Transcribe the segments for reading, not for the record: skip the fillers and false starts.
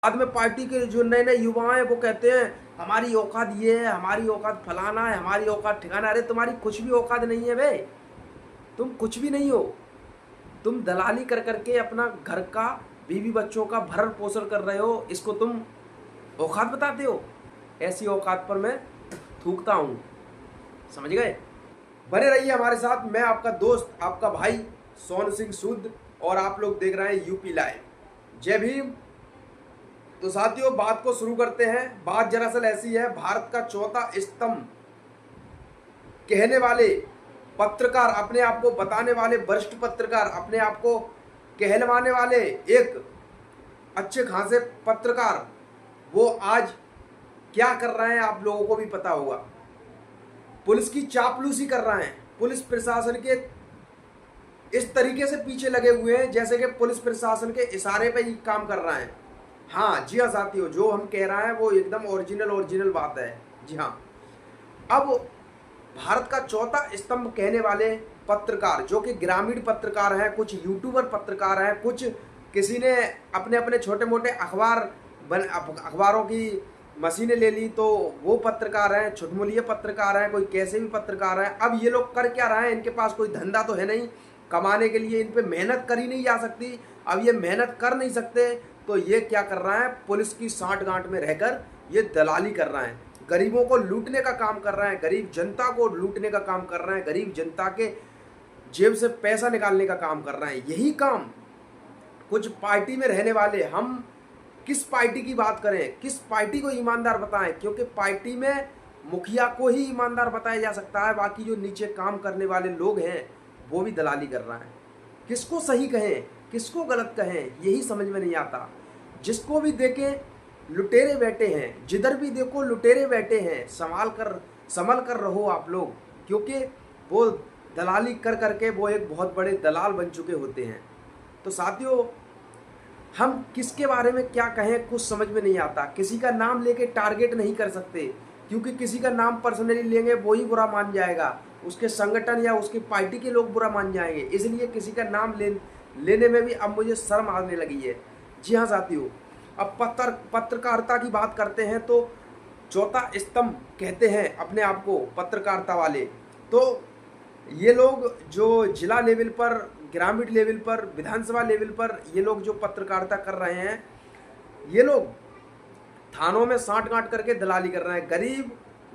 बाद में पार्टी के जो नए नए युवा हैं वो कहते हैं हमारी औकात ये है, हमारी औकात फलाना है, हमारी औकात ठिकाना। अरे तुम्हारी कुछ भी औकात नहीं है बे, तुम कुछ भी नहीं हो। तुम दलाली कर करके अपना घर का, बीवी बच्चों का भरण पोषण कर रहे हो, इसको तुम औकात बताते हो। ऐसी औकात पर मैं थूकता हूँ, समझ गए। बने रहिए हमारे साथ। मैं आपका दोस्त, आपका भाई सोनू सिंह सूद, और आप लोग देख रहे हैं यूपी लाइव। जय भीम। तो साथियों, बात को शुरू करते हैं। बात दरअसल ऐसी है, भारत का चौथा स्तंभ कहने वाले पत्रकार, अपने आप को बताने वाले वरिष्ठ पत्रकार, अपने आप को कहलवाने वाले एक अच्छे खासे पत्रकार, वो आज क्या कर रहे हैं आप लोगों को भी पता होगा। पुलिस की चापलूसी कर रहे हैं, पुलिस प्रशासन के इस तरीके से पीछे लगे हुए हैं जैसे कि पुलिस प्रशासन के इशारे पे ही काम कर रहे हैं। हाँ जी हाँ साथियों, जो हम कह रहे हैं वो एकदम ओरिजिनल बात है। जी हाँ, अब भारत का चौथा स्तंभ कहने वाले पत्रकार, जो कि ग्रामीण पत्रकार हैं, कुछ यूट्यूबर पत्रकार हैं, कुछ किसी ने अपने अपने छोटे मोटे अखबारों की मशीनें ले ली तो वो पत्रकार हैं, छुटमुलिये पत्रकार हैं, कोई कैसे भी पत्रकार हैं। अब ये लोग कर क्या रहे हैं, इनके पास कोई धंधा तो है नहीं कमाने के लिए, इन पे मेहनत करी नहीं जा सकती। अब ये मेहनत कर नहीं सकते तो ये क्या कर रहा है, पुलिस की साठ गांठ में रहकर ये दलाली कर रहा है, गरीबों को लूटने का काम कर रहा है, गरीब जनता को लूटने का काम कर रहा है, गरीब जनता के जेब से पैसा निकालने का काम कर रहा है। यही काम कुछ पार्टी में रहने वाले, हम किस पार्टी की बात करें, किस पार्टी को ईमानदार बताएं, क्योंकि पार्टी में मुखिया को ही ईमानदार बताया जा सकता है, बाकी जो नीचे काम करने वाले लोग हैं वो भी दलाली कर रहा है। किसको सही कहें, किसको गलत कहें, यही समझ में नहीं आता। जिसको भी देखें लुटेरे बैठे हैं, जिधर भी देखो लुटेरे बैठे हैं। संभल कर रहो आप लोग, क्योंकि वो दलाली कर करके वो एक बहुत बड़े दलाल बन चुके होते हैं। तो साथियों, हम किसके बारे में क्या कहें कुछ समझ में नहीं आता। किसी का नाम लेके टारगेट नहीं कर सकते, क्योंकि किसी का नाम पर्सनली लेंगे वो ही बुरा मान जाएगा, उसके संगठन या उसकी पार्टी के लोग बुरा मान जाएंगे। इसलिए किसी का नाम लेने में भी अब मुझे शर्म आने लगी है। जी हाँ साथियों, अब पत्रकारिता की बात करते हैं तो चौथा स्तंभ कहते हैं अपने आप को पत्रकारिता वाले। तो ये लोग जो जिला लेवल पर, ग्रामीण लेवल पर, विधानसभा लेवल पर ये लोग जो पत्रकारिता कर रहे हैं, ये लोग थानों में साठ गांठ करके दलाली कर रहे हैं। गरीब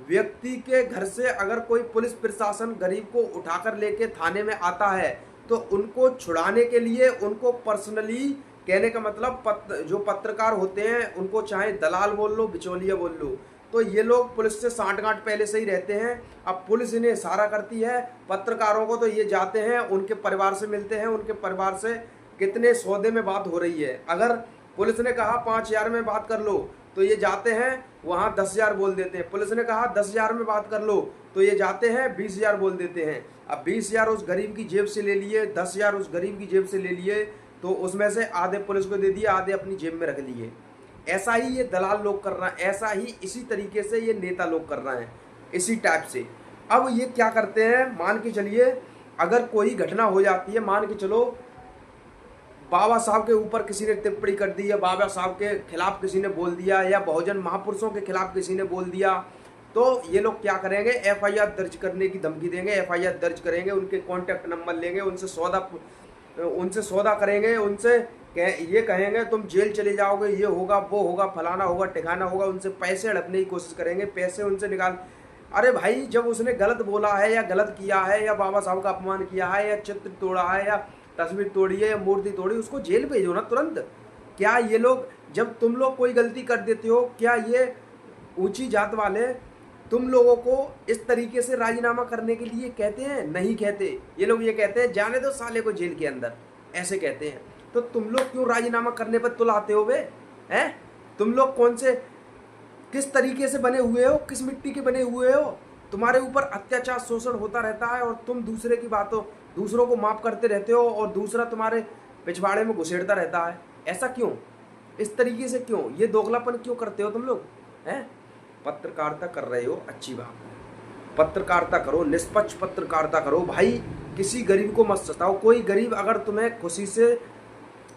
व्यक्ति के घर से अगर कोई पुलिस प्रशासन गरीब को उठाकर लेके थाने में आता है तो उनको छुड़ाने के लिए उनको पर्सनली, कहने का मतलब जो पत्रकार होते हैं उनको चाहे दलाल बोल लो, बिचौलिया बोल लो, तो ये लोग पुलिस से साठ गांठ पहले से ही रहते हैं। अब पुलिस इन्हें इशारा करती है पत्रकारों को, तो ये जाते हैं उनके परिवार से मिलते हैं, उनके परिवार से कितने सौदे में बात हो रही है। अगर पुलिस ने कहा 5,000 में बात कर लो तो ये जाते हैं वहाँ 10,000 बोल देते हैं। पुलिस ने कहा 10,000 में बात कर लो तो ये जाते हैं 20,000 बोल देते हैं। अब 20,000 उस गरीब की जेब से ले लिए, 10,000 उस गरीब की जेब से ले लिए, तो उसमें से आधे पुलिस को दे दिए, आधे अपनी जेब में रख लिए। ऐसा ही ये दलाल लोग कर रहे हैं, ऐसा ही इसी तरीके से ये नेता लोग कर रहे हैं, इसी टाइप से। अब ये क्या करते हैं, मान के चलिए अगर कोई घटना हो जाती है, मान के चलो बाबा साहब के ऊपर किसी ने टिप्पणी कर दी, या बाबा साहब के खिलाफ किसी ने बोल दिया, या बहुजन महापुरुषों के खिलाफ किसी ने बोल दिया, तो ये लोग क्या करेंगे, FIR दर्ज करने की धमकी देंगे, FIR दर्ज करेंगे, उनके कॉन्टैक्ट नंबर लेंगे, उनसे सौदा करेंगे, उनसे ये कहेंगे तुम जेल चले जाओगे, ये होगा, वो होगा, फलाना होगा, ठिकाना होगा, उनसे पैसे हड़पने की कोशिश करेंगे, पैसे उनसे निकाल। अरे भाई, जब उसने गलत बोला है या गलत किया है या बाबा साहब का अपमान किया है या चित्र तोड़ा है या तस्वीर तोड़ी है या मूर्ति तोड़ी, उसको जेल भेजो ना तुरंत। क्या ये लोग, जब तुम लोग कोई गलती कर देते हो, क्या ये ऊंची जात वाले तुम लोगों को इस तरीके से राजीनामा करने के लिए कहते हैं? नहीं कहते। ये लोग ये कहते हैं जाने दो साले को जेल के अंदर, ऐसे कहते हैं। तो तुम लोग क्यों राजीनामा करने पर तुलाते हो बे? हैं? तुम लोग कौन से, किस तरीके से बने हुए हो, किस मिट्टी के बने हुए हो? तुम्हारे ऊपर अत्याचार शोषण होता रहता है और तुम दूसरे की बातों, दूसरों को माफ करते रहते हो और दूसरा तुम्हारे पिछवाड़े में घुसेड़ता रहता है। ऐसा क्यों? इस तरीके से क्यों? ये दोगलापन क्यों करते हो तुम लोग? हैं? पत्रकारिता कर रहे हो, अच्छी बात है, पत्रकारिता करो, निष्पक्ष पत्रकारिता करो भाई। किसी गरीब को मत सताओ। कोई गरीब अगर तुम्हें खुशी से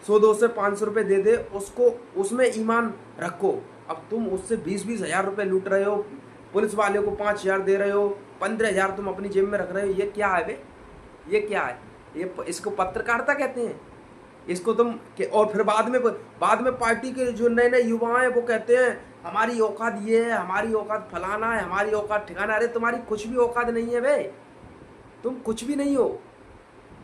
₹100-200-500 दे दे उसको, उसमें ईमान रखो। अब तुम उससे 20-20 हज़ार रुपये लूट रहे हो, पुलिस वाले को 5,000 दे रहे हो, 15,000 तुम अपनी जेब में रख रहे हो, ये क्या है बे? ये क्या है? इसको पत्रकारिता कहते हैं। इसको तुम और फिर बाद में पार्टी के जो नए नए युवा हैं वो कहते हैं हमारी औकात ये है, हमारी औकात फलाना है, हमारी औकात ठिकाना। अरे तुम्हारी कुछ भी औकात नहीं है बे, तुम कुछ भी नहीं हो।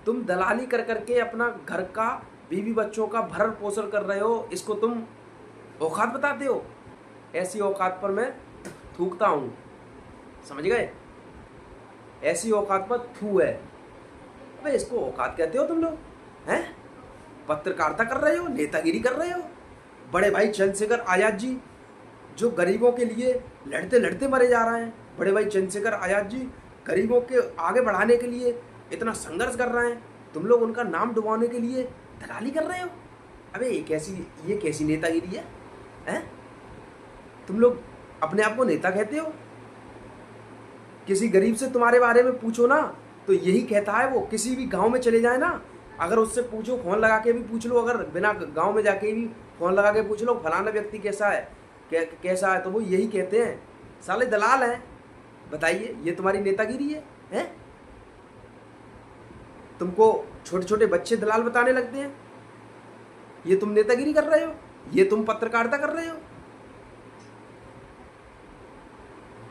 तुम दलाली कर करके अपना घर का, बीवी बच्चों का भरण पोषण कर रहे हो, इसको तुम औकात बताते हो? ऐसी औकात पर मैं थूकता हूँ, समझ गए? ऐसी औकात पर थू है। अबे इसको औकात कहते हो तुम लोग? हैं? पत्रकारिता कर रहे हो, नेतागिरी कर रहे हो। बड़े भाई चंद्रशेखर आजाद जी जो गरीबों के लिए लड़ते लड़ते मरे जा रहे हैं, बड़े भाई चंद्रशेखर आजाद जी गरीबों के आगे बढ़ाने के लिए इतना संघर्ष कर रहे हैं, तुम लोग उनका नाम डुबाने के लिए दलाली कर रहे हो। अबे ये कैसी नेतागिरी है? हैं? तुम लोग अपने आप को नेता कहते हो? किसी गरीब से तुम्हारे बारे में पूछो ना तो यही कहता है वो। किसी भी गांव में चले जाए ना, अगर उससे पूछो, फोन लगा के भी पूछ लो, अगर बिना गांव में जाके भी फोन लगा के पूछ लो फलाना व्यक्ति कैसा है, कैसा है, तो वो यही कहते हैं साले दलाल हैं। बताइए, ये तुम्हारी नेतागिरी है? हैं? तुमको छोटे छोटे बच्चे दलाल बताने लगते हैं, ये तुम नेतागिरी कर रहे हो? ये तुम पत्रकारिता कर रहे हो?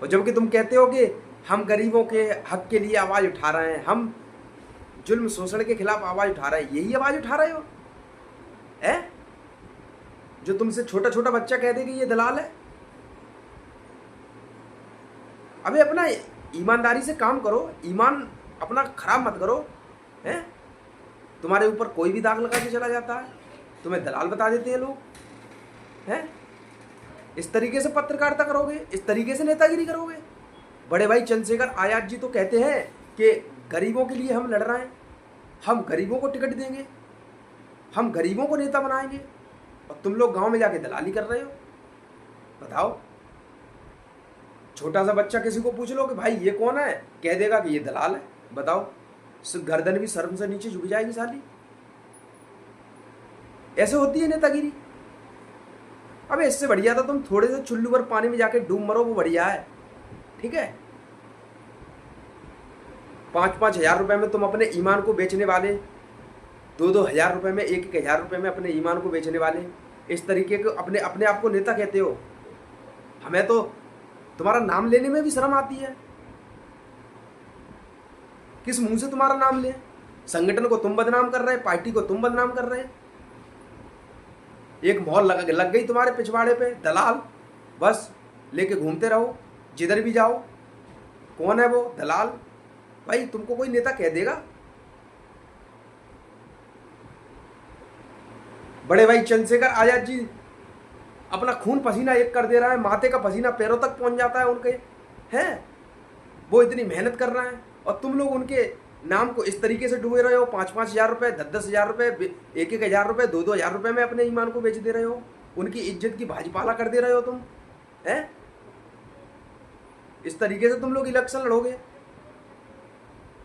और जबकि तुम कहते हो कि हम गरीबों के हक के लिए आवाज उठा रहे हैं, हम जुल्म शोषण के खिलाफ आवाज उठा रहे हैं, यही आवाज उठा रहे हो? है जो तुमसे छोटा छोटा बच्चा कह दे कि ये दलाल है? अबे अपना ईमानदारी से काम करो, ईमान अपना खराब मत करो। हैं? तुम्हारे ऊपर कोई भी दाग लगा के चला जाता है, तुम्हें दलाल बता देते हैं लोग। हैं? इस तरीके से पत्रकारिता करोगे? इस तरीके से नेतागिरी करोगे? बड़े भाई चंद्रशेखर आजाद जी तो कहते हैं कि गरीबों के लिए हम लड़ रहे हैं, हम गरीबों को टिकट देंगे, हम गरीबों को नेता बनाएंगे, और तुम लोग गांव में जाके दलाली कर रहे हो। बताओ, छोटा सा बच्चा किसी को पूछ लो कि भाई ये कौन है, कह देगा कि ये दलाल है। बताओ, गर्दन भी शर्म से नीचे झुक जाएगी साली। ऐसे होती है नेतागिरी। अबे इससे बढ़िया था तुम थोड़े से चुल्लू भर पानी में जाके डूब मरो, वो बढ़िया है। ठीक है, 5-5 हज़ार रुपए में तुम अपने ईमान को बेचने वाले, 2-2 हज़ार रुपए में, 1-1 हज़ार रुपए में अपने ईमान को बेचने वाले, इस तरीके के अपने आप को नेता कहते हो। हमें तो तुम्हारा नाम लेने में भी शर्म आती है। किस मुंह से तुम्हारा नाम ले? संगठन को तुम बदनाम कर रहे, पार्टी को तुम बदनाम कर रहे। एक मोहर लग गई तुम्हारे पिछवाड़े पे, दलाल। बस लेके घूमते रहो जिधर भी जाओ। कौन है वो? दलाल। भाई तुमको कोई नेता कह देगा? बड़े भाई चंद्रशेखर आजाद जी अपना खून पसीना एक कर दे रहा है, माथे का पसीना पैरों तक पहुंच जाता है उनके, हैं? वो इतनी मेहनत कर रहे हैं और तुम लोग उनके नाम को इस तरीके से डुबे रहे हो। 5-5 हज़ार रुपये, 10-10 हज़ार रुपये, 1-1 हज़ार रुपये, 2-2 हज़ार रुपये में अपने ईमान को बेच दे रहे हो। उनकी इज्जत की भाजीपाला कर दे रहे हो तुम, हैं? इस तरीके से तुम लोग इलेक्शन लड़ोगे?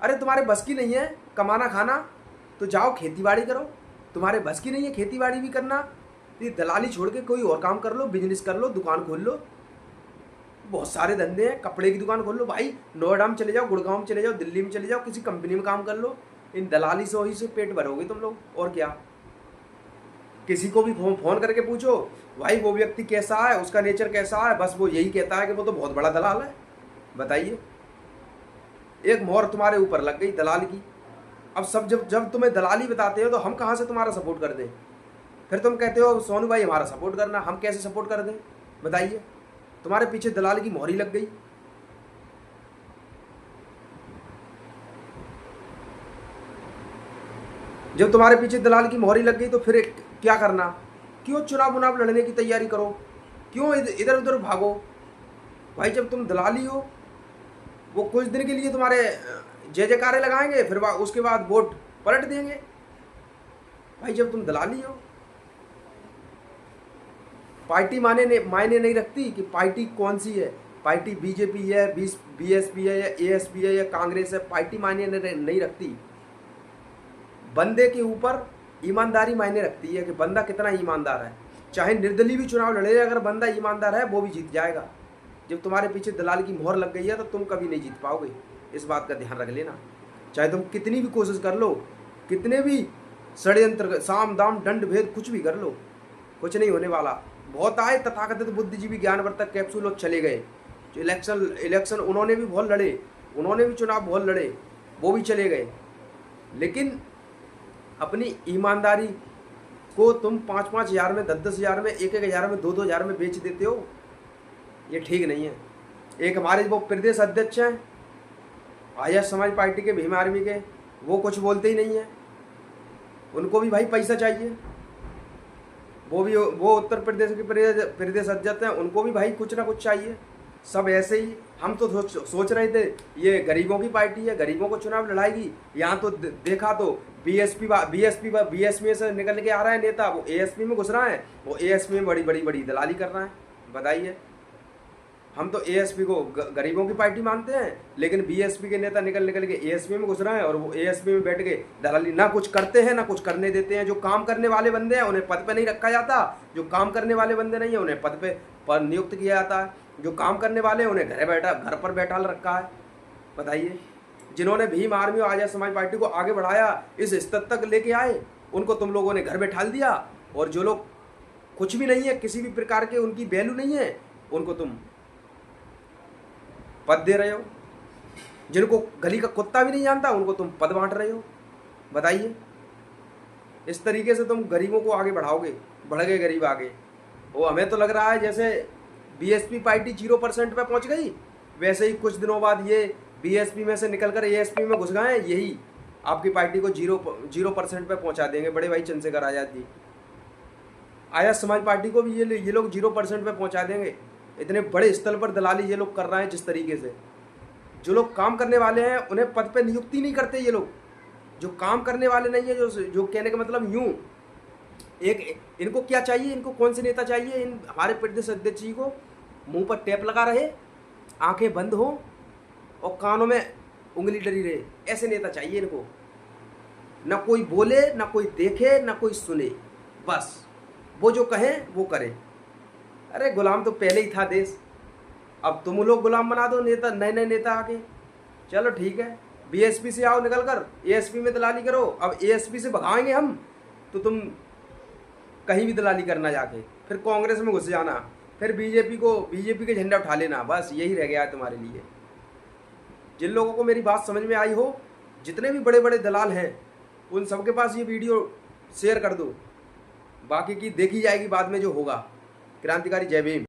अरे तुम्हारे बस की नहीं है कमाना खाना तो जाओ खेती बाड़ी करो। तुम्हारे बस की नहीं है खेती बाड़ी भी करना, ये दलाली छोड़ के कोई और काम कर लो, बिजनेस कर लो, दुकान खोल लो। बहुत सारे धंधे हैं, कपड़े की दुकान खोल लो भाई, नोएडा में चले जाओ, गुड़गांव में चले जाओ, दिल्ली में चले जाओ, किसी कंपनी में काम कर लो। इन दलाली से वही से पेट भरोगे तुम लोग, और क्या। किसी को भी फोन करके पूछो भाई वो व्यक्ति कैसा है, उसका नेचर कैसा है, बस वो यही कहता है कि वो तो बहुत बड़ा दलाल है। बताइए, एक मोहर तुम्हारे ऊपर लग गई दलाल की। अब सब जब तुम्हें दलाली बताते हो तो हम कहाँ से तुम्हारा सपोर्ट कर दें? फिर तुम कहते हो सोनू भाई हमारा सपोर्ट करना, हम कैसे सपोर्ट कर दें? बताइए, तुम्हारे पीछे दलाल की मोहरी लग गई। जब तुम्हारे पीछे दलाल की मोहरी लग गई तो फिर क्या करना? क्यों चुनाव लड़ने की तैयारी करो? क्यों इधर उधर भागो? भाई जब तुम दलाली हो, वो कुछ दिन के लिए तुम्हारे जय जयकारे लगाएंगे, फिर उसके बाद वोट पलट देंगे। भाई जब तुम दलाली हो, पार्टी मायने नहीं रखती कि पार्टी कौन सी है। पार्टी बीजेपी है, बीएसपी है, या एएसपी है, या कांग्रेस है, पार्टी मायने नहीं रखती। बंदे के ऊपर ईमानदारी मायने रखती है कि बंदा कितना ईमानदार है। चाहे निर्दलीय भी चुनाव लड़े, अगर बंदा ईमानदार है वो भी जीत जाएगा। जब तुम्हारे पीछे दलाल की मोहर लग गई है तो तुम कभी नहीं जीत पाओगे, इस बात का ध्यान रख लेना। चाहे तुम कितनी भी कोशिश कर लो, कितने भी षड्यंत्र, साम दाम दंड भेद कुछ भी कर लो, कुछ नहीं होने वाला। बहुत आए तथाकथित बुद्धिजीवी ज्ञानवर्धक कैप्सूल और चले गए। जो इलेक्शन उन्होंने भी बहुत लड़े, उन्होंने भी चुनाव बहुत लड़े, वो भी चले गए। लेकिन अपनी ईमानदारी को तुम 5-5 हज़ार में, 10-10 हज़ार में, 1-1 हज़ार में, 2-2 हज़ार में बेच देते हो, ये ठीक नहीं है। एक हमारे वो प्रदेश अध्यक्ष हैं आर्य समाज पार्टी के, भीम आर्मी के, वो कुछ बोलते ही नहीं है। उनको भी भाई पैसा चाहिए, वो उत्तर प्रदेश के प्रदेश अध्यक्ष हैं, उनको भी भाई कुछ ना कुछ चाहिए। सब ऐसे ही। हम तो सोच रहे थे ये गरीबों की पार्टी है, गरीबों को चुनाव लड़ाएगी। यहाँ तो देखा तो बीएसपी से निकल के आ रहा है नेता, वो एएसपी में घुस रहा है, वो एएसपी में बड़ी दलाली कर रहा है। बताइए, हम तो एएसपी को गरीबों की पार्टी मानते हैं, लेकिन बीएसपी के नेता निकल के एएसपी में घुस रहे हैं, और वो एएसपी में बैठ के दलाली ना कुछ करते हैं ना कुछ करने देते हैं। जो काम करने वाले बंदे हैं उन्हें पद पे नहीं रखा जाता, जो काम करने वाले बंदे नहीं है उन्हें पद पे नियुक्त किया जाता है, जो काम करने वाले हैं उन्हें घर पर बैठा रखा है। बताइए, जिन्होंने भीम आर्मी और आर्य समाज पार्टी को आगे बढ़ाया, इस स्तर तक लेके आए, उनको तुम लोगों ने घर बैठाल दिया। और जो लोग कुछ भी नहीं है, किसी भी प्रकार के उनकी वैल्यू नहीं है, उनको तुम पद दे रहे हो। जिनको गली का कुत्ता भी नहीं जानता उनको तुम पद बांट रहे हो। बताइए, इस तरीके से तुम गरीबों को आगे बढ़ाओगे? बढ़ गए गरीब आगे। वो हमें तो लग रहा है जैसे बीएसपी पार्टी 0% पे पहुंच गई, वैसे ही कुछ दिनों बाद ये बीएसपी में से निकलकर एएसपी में घुस गए हैं, यही आपकी पार्टी को 0% पे पहुंचा देंगे। बड़े भाई चंद्रशेखर आजाद जी, आर्य समाज पार्टी को भी ये लोग 0% पे पहुंचा देंगे। इतने बड़े स्तर पर दलाली ये लोग कर रहे हैं। जिस तरीके से जो लोग काम करने वाले हैं उन्हें पद पे नियुक्ति नहीं करते ये लोग। जो काम करने वाले नहीं है, जो कहने का मतलब यूं, इनको क्या चाहिए, इनको कौन से नेता चाहिए? इन हमारे प्रदेश अध्यक्ष जी को मुंह पर टेप लगा रहे, आंखें बंद हो और कानों में उंगली डरी रहे, ऐसे नेता चाहिए इनको। ना कोई बोले, ना कोई देखे, ना कोई सुने, बस वो जो कहें वो करे। अरे गुलाम तो पहले ही था देश, अब तुम लोग गुलाम बना दो नेता, नए नेता आके। चलो ठीक है, बीएसपी से आओ निकल कर, एएसपी में दलाली करो। अब एएसपी से भगाएंगे हम तो तुम कहीं भी दलाली करना जाके, फिर कांग्रेस में घुस जाना, फिर बीजेपी के झंडा उठा लेना। बस यही रह गया है तुम्हारे लिए। जिन लोगों को मेरी बात समझ में आई हो, जितने भी बड़े बड़े दलाल हैं, उन सबके पास ये वीडियो शेयर कर दो। बाकी की देखी जाएगी बाद में जो होगा। क्रांतिकारी जय भीम।